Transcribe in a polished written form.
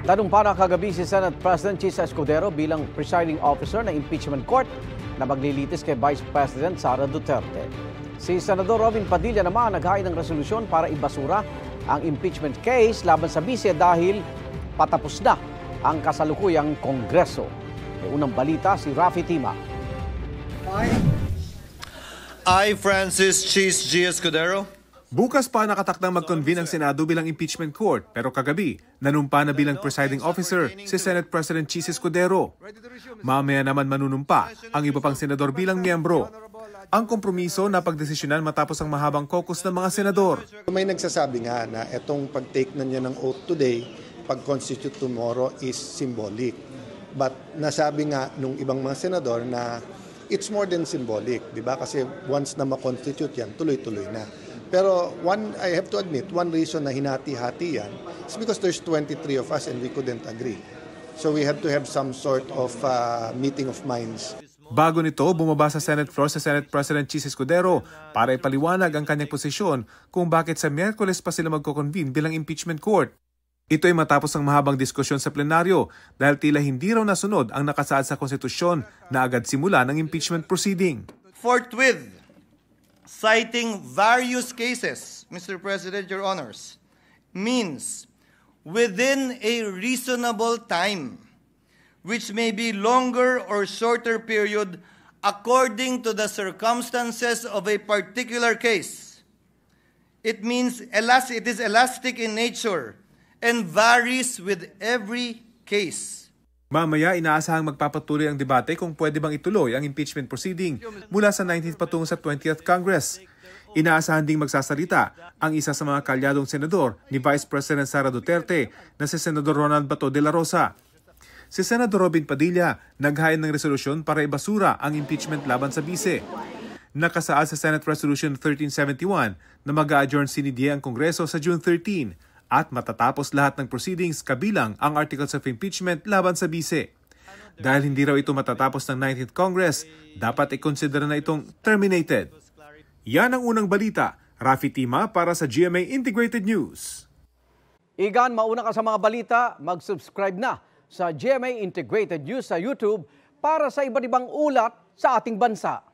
Tanumpana kagabi si Senate President Chis Escudero bilang presiding officer ng impeachment court na maglilitis kay Vice President Sara Duterte. Si Senador Robin Padilla naman naghain ng resolusyon para ibasura ang impeachment case laban sa Vice dahil patapos na ang kasalukuyang Kongreso. May unang balita si Rafi Tima. I, Francis Chis G. Escudero. Bukas pa nakatakdang mag-convene ang Senado bilang impeachment court pero kagabi nanumpa na bilang presiding officer si Senate President Chis Escudero. Mamaya naman manunumpa ang iba pang senador bilang miyembro. Ang kompromiso na pagdesisyonan matapos ang mahabang caucus ng mga senador. May nagsasabi nga na itong pag-take na niya ng oath today, pag-constitute tomorrow is symbolic. But nasabi nga nung ibang mga senador na it's more than symbolic, di ba? Kasi once na ma-constitute yan, tuloy-tuloy na. Pero I have to admit, one reason na hinati-hati yan is because there's 23 of us and we couldn't agree. So we had to have some sort of meeting of minds. Bago nito, bumaba sa Senate floor sa Senate President Chis Escudero para ipaliwanag ang kanyang posisyon kung bakit sa Miyerkules pa sila magko-convene bilang impeachment court. Ito ay matapos ang mahabang diskusyon sa plenaryo dahil tila hindi raw nasunod ang nakasaad sa konstitusyon na agad simula ng impeachment proceeding. Forthwith, citing various cases, Mr. President, Your Honors, means within a reasonable time, which may be longer or shorter period according to the circumstances of a particular case. It means it is elastic in nature and varies with every case. Mamaya inaasahang magpapatuloy ang debate kung pwede bang ituloy ang impeachment proceeding mula sa 19th patungo sa 20th Congress. Inaasahan ding magsasalita ang isa sa mga kalyadong senador ni Vice President Sara Duterte na si Senador Ronald Bato de la Rosa. Si Senador Robin Padilla naghain ng resolusyon para ibasura ang impeachment laban sa Vice. Nakasaad sa Senate Resolution 1371 na mag-a-adjourn sinidye ang Kongreso sa June 13 at matatapos lahat ng proceedings kabilang ang Articles of Impeachment laban sa Vice. Dahil hindi raw ito matatapos ng 19th Congress, dapat i-consider na itong terminated. Yan ang unang balita. Rafi Tima para sa GMA Integrated News. Igan, mauna ka sa mga balita, mag-subscribe na sa GMA Integrated News sa YouTube para sa iba't ibang ulat sa ating bansa.